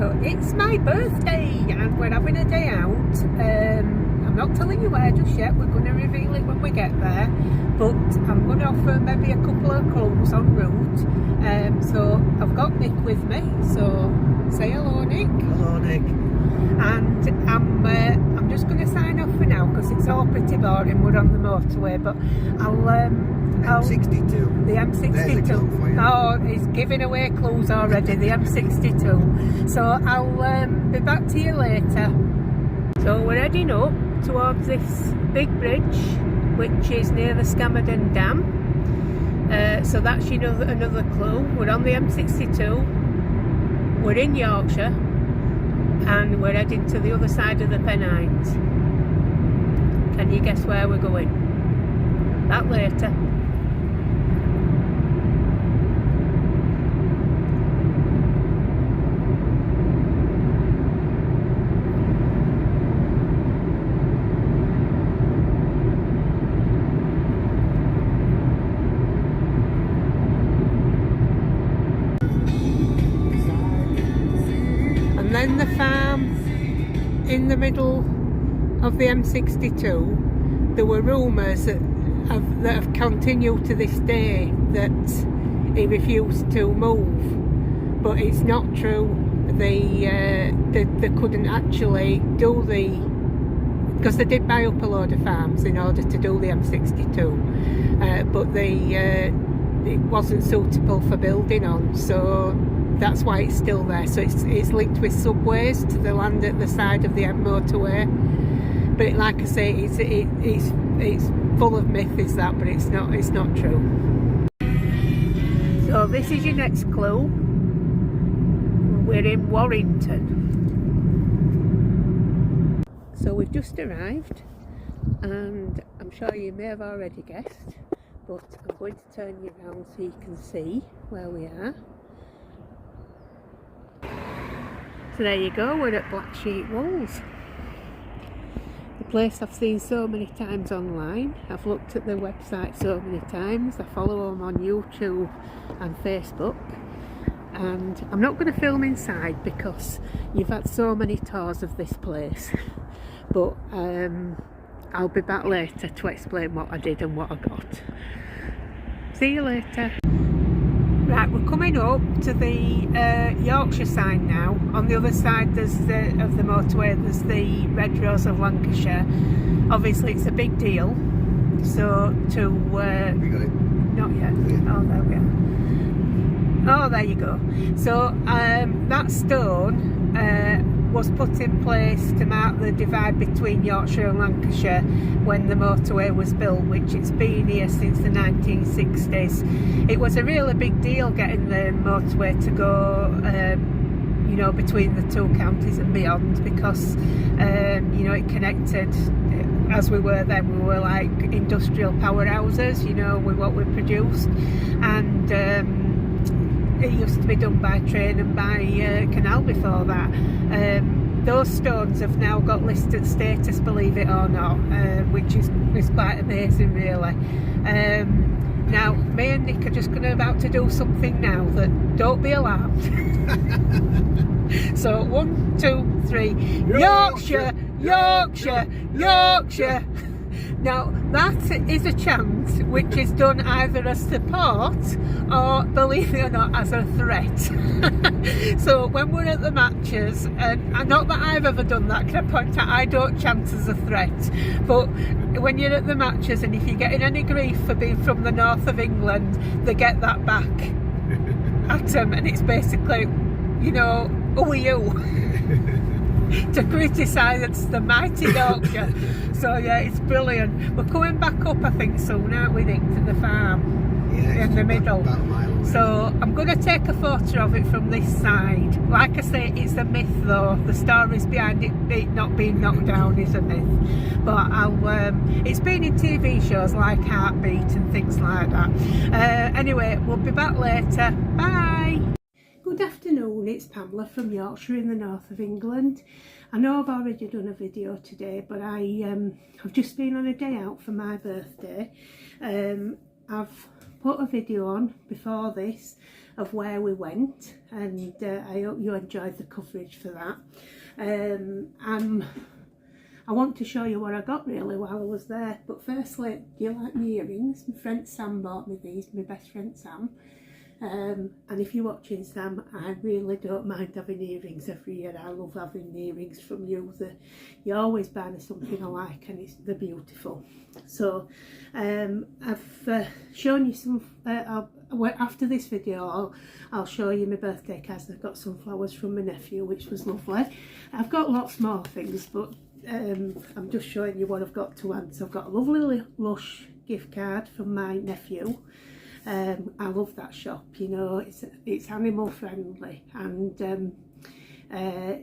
So it's my birthday and we're having a day out. I'm not telling you where just yet, we're going to reveal it when we get there, but I'm going to offer maybe a couple of clues en route. So I've got Nick with me, so say hello Nick. Hello Nick. And I'm just going to sign off for now because it's all pretty boring, we're on the motorway, but M62. The M62. There's a clue for you. Oh, he's giving away clues already, the M62. So I'll be back to you later. So we're heading up towards this big bridge, which is near the Scammerdon Dam. So that's another clue. We're on the M62, we're in Yorkshire, and we're heading to the other side of the Pennines. Can you guess where we're going? That later. And then the farm in the middle of the M62, there were rumours that have continued to this day that he refused to move, but it's not true. They couldn't actually do because they did buy up a load of farms in order to do the M62, but it wasn't suitable for building on, so that's why it's still there. So it's linked with subways to the land at the side of the motorway. But like I say, it's full of myth, is that, but it's not true. So this is your next clue. We're in Warrington. So we've just arrived, and I'm sure you may have already guessed, but I'm going to turn you around so you can see where we are. So there you go, we're at Black Sheep Walls. The place I've seen so many times online. I've looked at their website so many times. I follow them on YouTube and Facebook. And I'm not going to film inside because you've had so many tours of this place. But I'll be back later to explain what I did and what I got. See you later. Right, we're coming up to the Yorkshire sign now. On the other side of the motorway there's the Red Rose of Lancashire. Obviously it's a big deal. So to... We got it? Not yet. Yeah. Oh, there we are. Oh, there you go. So that stone was put in place to mark the divide between Yorkshire and Lancashire when the motorway was built, which it's been here since the 1960s. It was a really big deal getting the motorway to go you know, between the two counties and beyond, because you know, it connected, as we were then, we were like industrial powerhouses, you know, with what we produced, and it used to be done by train and by canal before that. Those stones have now got listed status, believe it or not, which is quite amazing really. Now me and Nick are just about to do something now that, don't be alarmed. So 1, 2, 3, Yorkshire, Yorkshire, Yorkshire. Now that is a chant which is done either as support or, believe it or not, as a threat. So when we're at the matches, and not that I've ever done that, can I point out, I don't chant as a threat, but when you're at the matches and if you're getting any grief for being from the north of England, they get that back at them, and it's basically, you know, who are you? To criticise the mighty Yorkshire. So yeah, it's brilliant. We're coming back up, I think, soon, aren't we, Nick, to the farm? Yeah, in the middle. About a mile away. So I'm going to take a photo of it from this side. Like I say, it's a myth though. The stories behind it not being knocked down is a myth. But it's been in TV shows like Heartbeat and things like that. Anyway, we'll be back later. Bye. Good afternoon, it's Pamela from Yorkshire in the north of England. I know I've already done a video today, but I've just been on a day out for my birthday. I've put a video on before this of where we went, and I hope you enjoyed the coverage for that. I want to show you what I got really while I was there, but firstly, do you like my earrings? My friend Sam bought me these, my best friend Sam. And if you're watching, Sam, I really don't mind having earrings every year. I love having earrings from you. You always buy me something I like, and they're beautiful. So I've shown you some, after this video I'll show you my birthday cards. I've got some flowers from my nephew, which was lovely. I've got lots more things, but I'm just showing you what I've got to hand. So I've got a lovely Lush gift card from my nephew. I love that shop, you know, it's animal friendly, and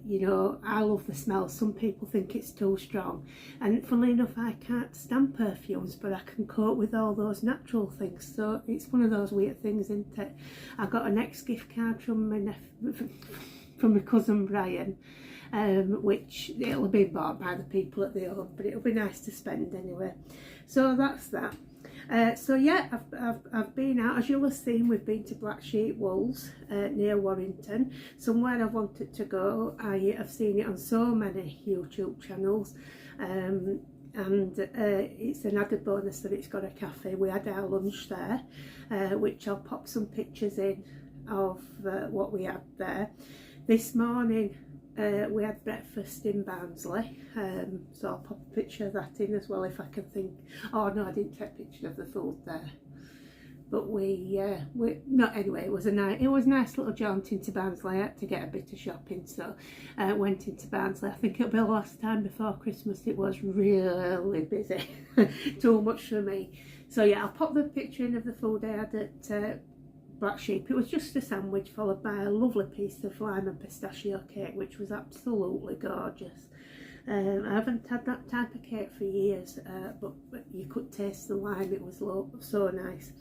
you know, I love the smell. Some people think it's too strong, and funnily enough, I can't stand perfumes, but I can cope with all those natural things. So it's one of those weird things, isn't it? I got a next gift card from my cousin Brian, which it'll be bought by the people at the home, but it'll be nice to spend anyway. So that's that. So yeah, I've been out, as you'll have seen. We've been to Black Sheep Wools near Warrington, somewhere I've wanted to go. I've seen it on so many YouTube channels, and it's an added bonus that it's got a cafe. We had our lunch there, which I'll pop some pictures in of what we had there. This morning we had breakfast in Barnsley, so I'll pop a picture of that in as well if I can think. Oh no, I didn't take a picture of the food there, but we not anyway. It was a nice little jaunt into Barnsley. I had to get a bit of shopping, so went into Barnsley. I think it'll be the last time before Christmas. It was really busy, too much for me. So yeah, I'll pop the picture in of the food I had at Black Sheep. It was just a sandwich followed by a lovely piece of lime and pistachio cake, which was absolutely gorgeous. I haven't had that type of cake for years, but you could taste the lime. It was so nice.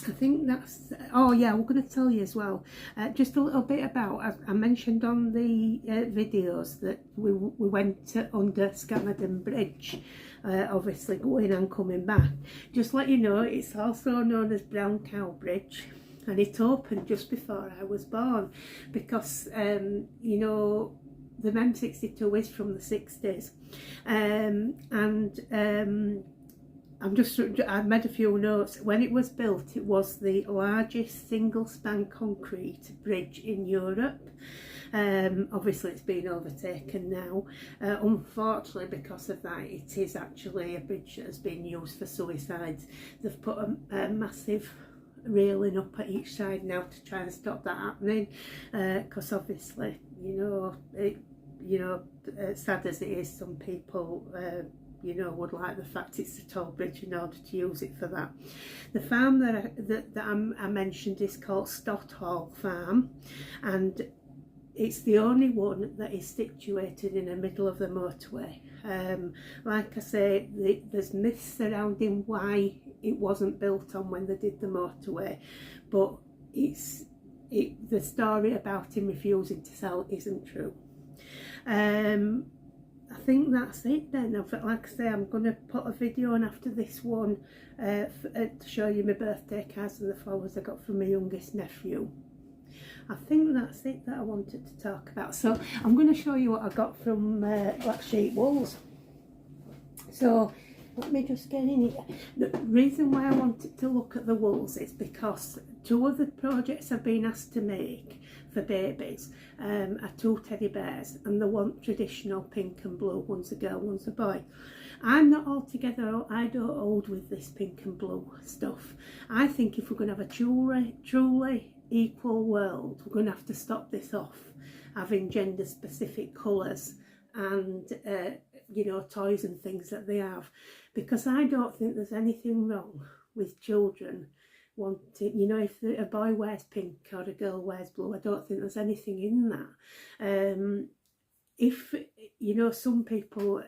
I think that's, oh yeah, we're going to tell you as well just a little bit about, I mentioned on the videos that we went under Scammerdon Bridge, obviously going and coming back. Just let you know, it's also known as Brown Cow Bridge, and it opened just before I was born, because you know, the M62 is from the 60s, I've made a few notes. When it was built, it was the largest single span concrete bridge in Europe. Obviously it's been overtaken now. Unfortunately, because of that, it is actually a bridge that has been used for suicides. They've put a massive railing up at each side now to try and stop that happening, because obviously, you know, sad as it is, some people you know, would like the fact it's a toll bridge in order to use it for that. The farm that I mentioned is called Stott Hall Farm, and it's the only one that is situated in the middle of the motorway. Like I say, there's myths surrounding why it wasn't built on when they did the motorway, but the story about him refusing to sell isn't true. I think that's it then. Like I say, I'm going to put a video on after this one to show you my birthday cards and the flowers I got from my youngest nephew. I think that's it that I wanted to talk about. So I'm going to show you what I got from Black Sheep Wools. So let me just get in here. The reason why I wanted to look at the wools is because two of the projects I've been asked to make for babies are two teddy bears, and they want traditional pink and blue. One's a girl, one's a boy. I'm not altogether, I don't hold with this pink and blue stuff. I think if we're going to have a truly equal world, we're going to have to stop this off having gender specific colours and you know, toys and things that they have, because I don't think there's anything wrong with children wanting, you know, if a boy wears pink or a girl wears blue, I don't think there's anything in that. If, you know, some people,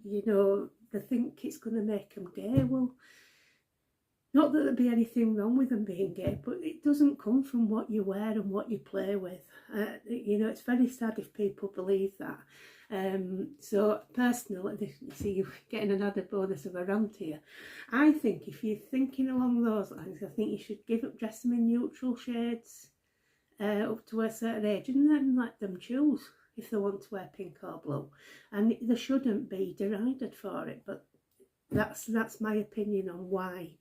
you know, they think it's going to make them gay, well, Not that there'd be anything wrong with them being gay, but it doesn't come from what you wear and what you play with. You know, it's very sad if people believe that. So personally, you see, you're getting an added bonus of a rant here. I think if you're thinking along those lines, I think you should give up dressing in neutral shades up to a certain age, and then let them choose if they want to wear pink or blue. And they shouldn't be derided for it, but that's my opinion on why.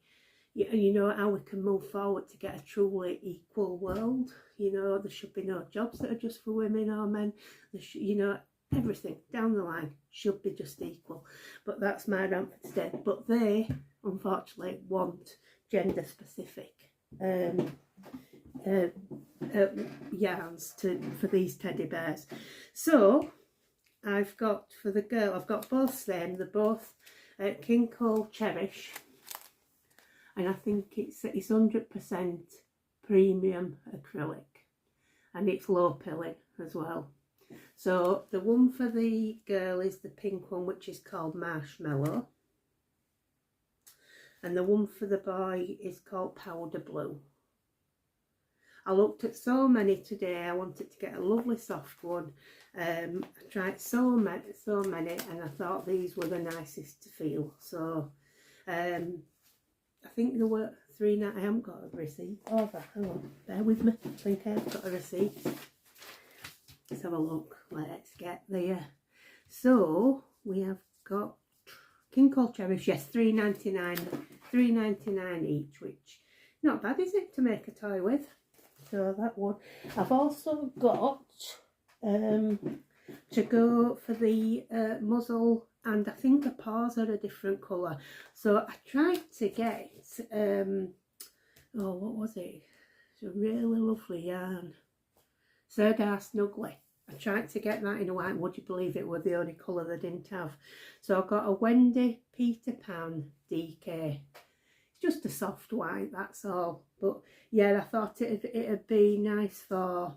You know, how we can move forward to get a truly equal world. You know, there should be no jobs that are just for women or men. You know, everything down the line should be just equal. But that's my rant for today. But they, unfortunately, want gender specific yarns for these teddy bears. So I've got, for the girl, I've got both same. They're both King Cole Cherish. And I think it's 100% premium acrylic, and it's low pilling as well. So the one for the girl is the pink one, which is called Marshmallow, and the one for the boy is called Powder Blue. I looked at so many today. I wanted to get a lovely soft one. I tried so many, and I thought these were the nicest to feel. So I think there were three. I haven't got a receipt. Oh, hang on, bear with me. I think I've got a receipt. Let's have a look. Let's get there. So we have got King Cole Cherish. Yes, $3.99 each, which not bad, is it, to make a toy with? So that one. I've also got to go for the muzzle, and I think the paws are a different colour. So I tried to get, oh, what was it? It's a really lovely yarn. Serdar Snuggly. I tried to get that in a white. Would you believe it was the only colour they didn't have? So I got a Wendy Peter Pan DK. It's just a soft white, that's all. But yeah, I thought it'd be nice for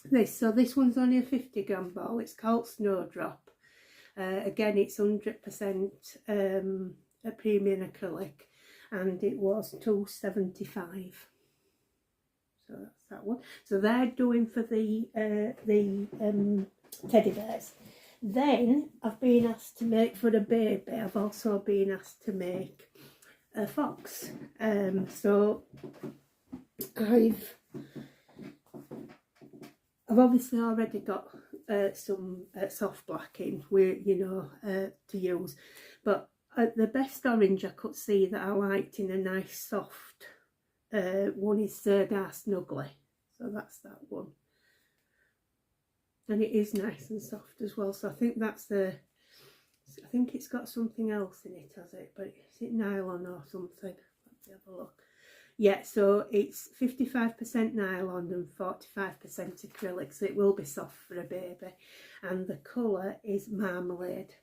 this. So this one's only a 50-gram ball. It's called Snowdrop. Again, it's 100% a premium acrylic, and it was $2.75. So that's that one. So they're doing for the teddy bears. Then I've been asked to make for a baby. I've also been asked to make a fox. So I've obviously already got some soft blacking, to use, but the best orange I could see that I liked in a nice soft one is Serdar Snuggly, so that's that one, and it is nice and soft as well. So I think that's I think it's got something else in it, has it? But is it nylon or something? Let's have a look. Yeah, so it's 55% nylon and 45% acrylic, so it will be soft for a baby. And the colour is marmalade.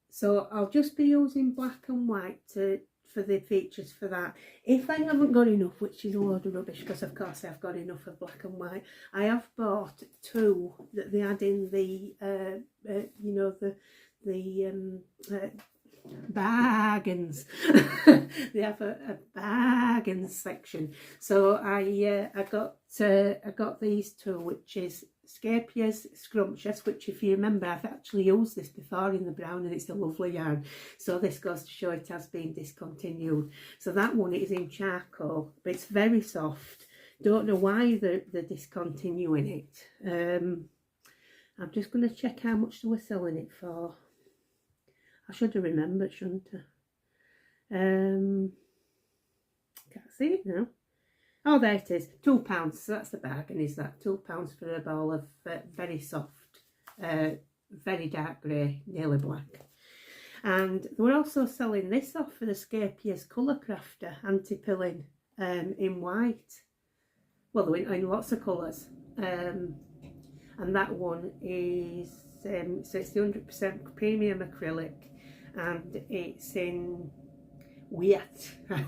So I'll just be using black and white for the features for that. If I haven't got enough, which is a load of rubbish, because of course I've got enough of black and white, I have bought two that they add in the bargains. They have a bargains section. So I got these two, which is Scapier's Scrumptious, which, if you remember, I've actually used this before in the brown, and it's a lovely yarn. So this goes to show it has been discontinued. So that one is in charcoal, but it's very soft. Don't know why they're discontinuing it. I'm just going to check how much they were selling it for. I should have remembered, shouldn't I? Can't see it now. Oh, there it is, £2. So that's the bargain, is that? £2 for a ball of very soft, very dark grey, nearly black. And we're also selling this off for the Scapier's Colour Crafter anti-pilling in white. Well, in lots of colours. And that one is, so it's the 100% premium acrylic, and it's in white. I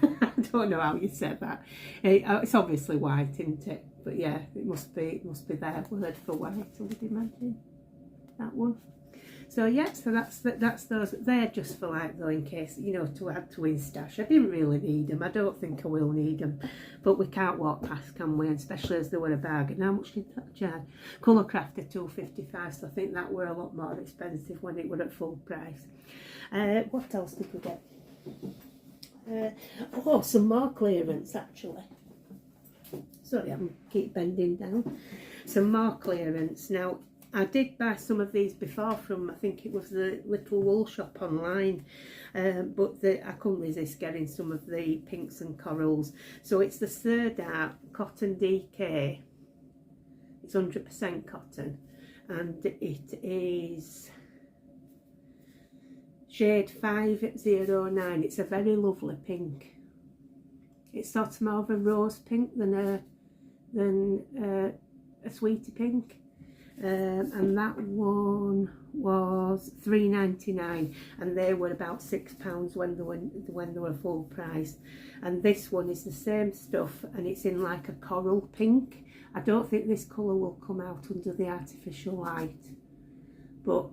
don't know how you said that. It's obviously white, isn't it? But yeah, it must be their word for white, I would imagine, that one. So yeah, so that's those. They're just for like though, in case, you know, to add to in stash. I didn't really need them. I don't think I will need them, but we can't walk past, can we? And especially as they were a bargain. How much did that charge? Colourcraft are £2.55, so I think that were a lot more expensive when it were at full price. What else did we get? Oh, some more clearance actually. Sorry, I keep bending down. Some more clearance. Now, I did buy some of these before from, I think it was the Little Wool Shop online, but I couldn't resist getting some of the pinks and corals. So it's the Third Art Cotton DK. It's 100% cotton, and it is shade 509. It's a very lovely pink. It's sort of more of a rose pink than a sweetie pink. And that one was £3.99, and they were about £6 when they were full price. And this one is the same stuff, and it's in like a coral pink. I don't think this colour will come out under the artificial light, but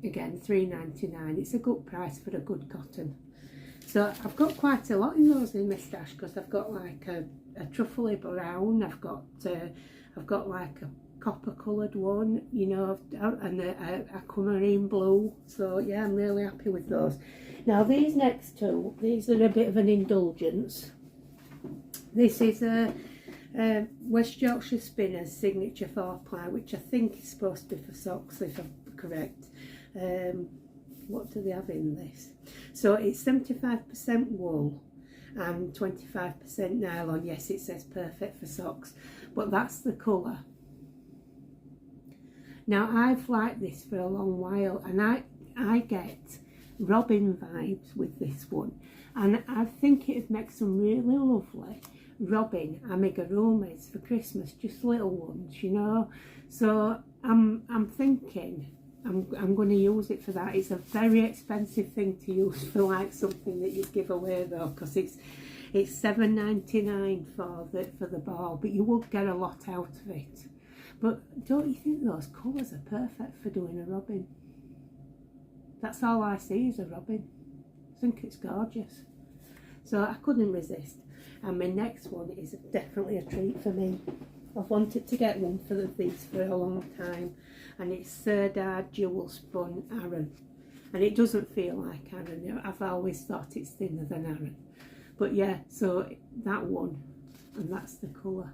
again, £3.99. It's a good price for a good cotton. So I've got quite a lot in those in my stash, because I've got like a truffly brown, I've got like a copper coloured one, you know, and a aquamarine blue. So yeah, I'm really happy with those. Now these next two, these are a bit of an indulgence. This is a West Yorkshire Spinners Signature 4-ply, which I think is supposed to be for socks, if I'm correct. What do they have in this? So it's 75% wool and 25% nylon. Yes, it says perfect for socks, but that's the colour. Now I've liked this for a long while, and I get robin vibes with this one, and I think it'd make some really lovely robin amigurumis for Christmas, just little ones, you know. So I'm thinking I'm going to use it for that. It's a very expensive thing to use for like something that you give away though, because it's $7.99 for the ball, but you would get a lot out of it. But don't you think those colours are perfect for doing a robin? That's all I see is a robin. I think it's gorgeous. So I couldn't resist. And my next one is definitely a treat for me. I've wanted to get one for these for a long time, and it's Third Art Jewel Spun Aran, and it doesn't feel like Aran. I've always thought it's thinner than Aran, but yeah, so that one, and that's the colour.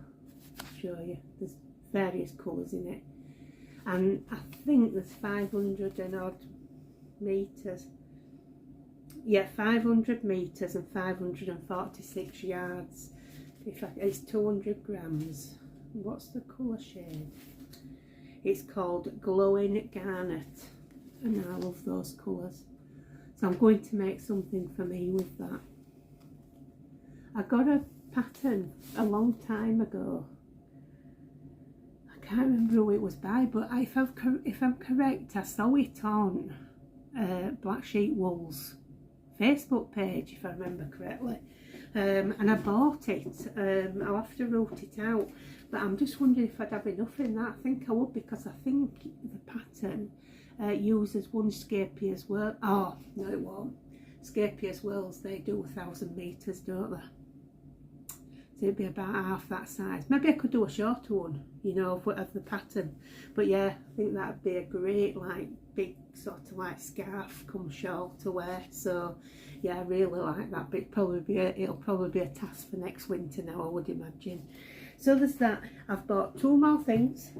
I'll show you. There's various colours in it, and I think there's 500 and odd metres. Yeah, 500 metres and 546 yards. It's 200 grams. What's the colour shade? It's called Glowing Garnet, and I love those colours. So I'm going to make something for me with that. I got a pattern a long time ago. I can't remember who it was by, but if I'm correct, I saw it on Black Sheep Wool's Facebook page, if I remember correctly. And I bought it. I'll have to route it out, but I'm just wondering if I'd have enough in that. I think I would, because I think the pattern uses one Scapier's Whirl. Oh no, it won't. Scapier's Whirls, they do 1,000 metres, don't they? So it'd be about half that size. Maybe I could do a shorter one, you know, of the pattern. But yeah, I think that'd be a great, like, big sort of like scarf come shawl to wear. So yeah, I really like that, but it'll probably be a task for next winter now, I would imagine. So there's that. I've bought two more things.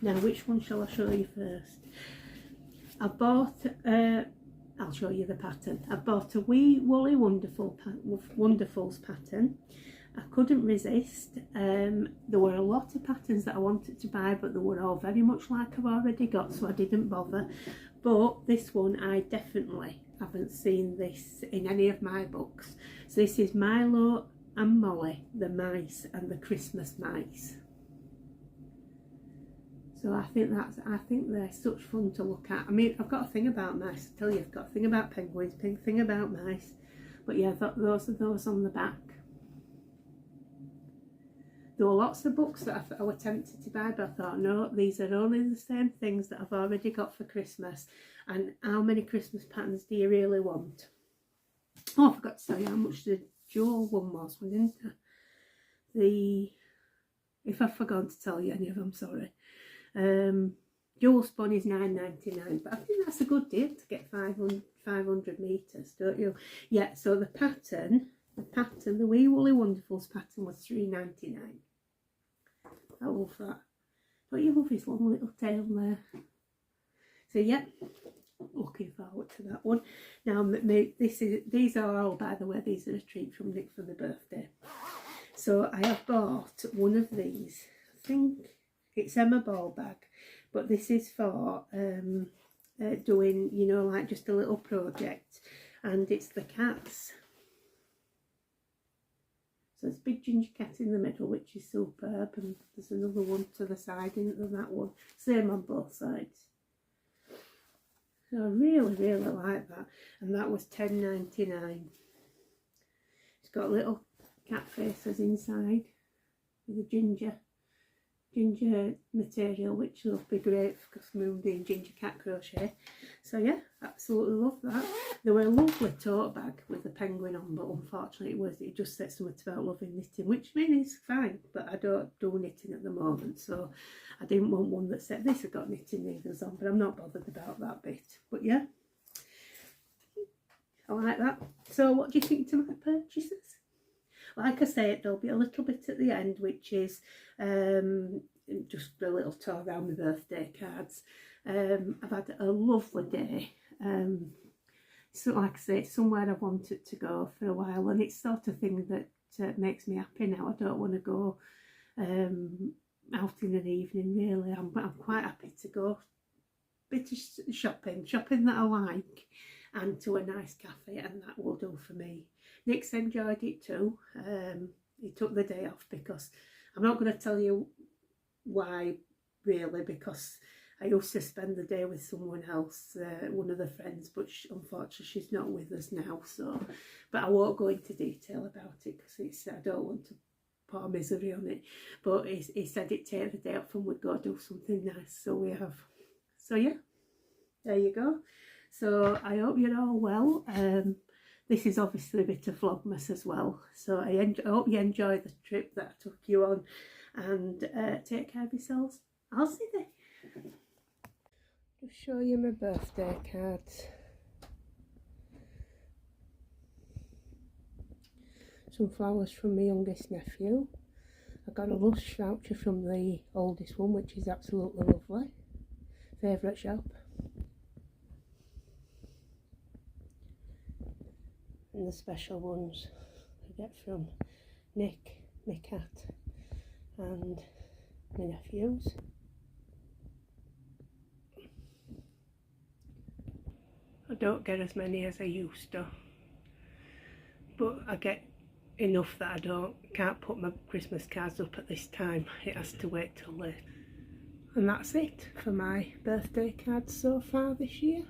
Now, which one shall I show you first? I bought I'll show you the pattern. I bought a wee Woolly Wonderfuls pattern. I couldn't resist. There were a lot of patterns that I wanted to buy, but they were all very much like I've already got, so I didn't bother. But this one, I definitely haven't seen this in any of my books. So this is Milo and Molly, the mice and the Christmas mice. So I think they're such fun to look at. I mean, I've got a thing about mice. I tell you, I've got a thing about penguins, thing about mice. But yeah, those are those on the back. there were lots of books that I was tempted to buy, but I thought, no, these are only the same things that I've already got for Christmas, and how many Christmas patterns do you really want? Oh, I forgot to tell you how much the jewel one was, didn't I? If I've forgotten to tell you any of them, sorry. Jewel spun is £9.99, but I think that's a good deal to get 500 metres, don't you? Yeah, so the pattern, the Wee Woolly Wonderfuls pattern was £3.99. I love that. Don't you love his long little tail there? So yeah, looking forward to that one. Now these are all, by the way, these are a treat from Nick for my birthday. So I have bought one of these. I think it's Emma ball bag, but this is for doing, you know, like just a little project, and it's the cats. So it's Big Ginger Cat in the middle, which is superb, and there's another one to the side, isn't there, that one? Same on both sides. So I really, really like that, and that was £10.99. It's got little cat faces inside with the ginger material, which will be great because I'm doing ginger cat crochet. So yeah, absolutely love that. There were a lovely tote bag with a penguin on, but unfortunately it just said something about loving knitting, which means it's fine, but I don't do knitting at the moment, so I didn't want one that said this has got knitting needles on, but I'm not bothered about that bit. But yeah, I like that. So what do you think to my purchases? Like I say, there'll be a little bit at the end, which is just a little tour around my birthday cards. I've had a lovely day. So like I say, it's somewhere I've wanted to go for a while, and it's sort of thing that makes me happy now. I don't want to go out in an evening, really. I'm quite happy to go bit of shopping that I like, and to a nice cafe, and that will do for me. Nick's enjoyed it too. He took the day off because I'm not going to tell you why really, because I used to spend the day with someone else, one of the friends, but unfortunately she's not with us now. So, but I won't go into detail about it because I don't want to pour misery on it. But he said he'd take the day off and we'd go do something nice, so we have. So yeah, there you go. So I hope you're all well. This is obviously a bit of vlogmas as well, so I hope you enjoy the trip that I took you on, and take care of yourselves. I'll see you there. Just show you my birthday cards. Some flowers from my youngest nephew. I got a Lush voucher from the oldest one, which is absolutely lovely. Favourite shop. And the special ones I get from Nick, my cat, and my nephews. I don't get as many as I used to, but I get enough that I can't put my Christmas cards up at this time. It has to wait till late. And that's it for my birthday cards so far this year.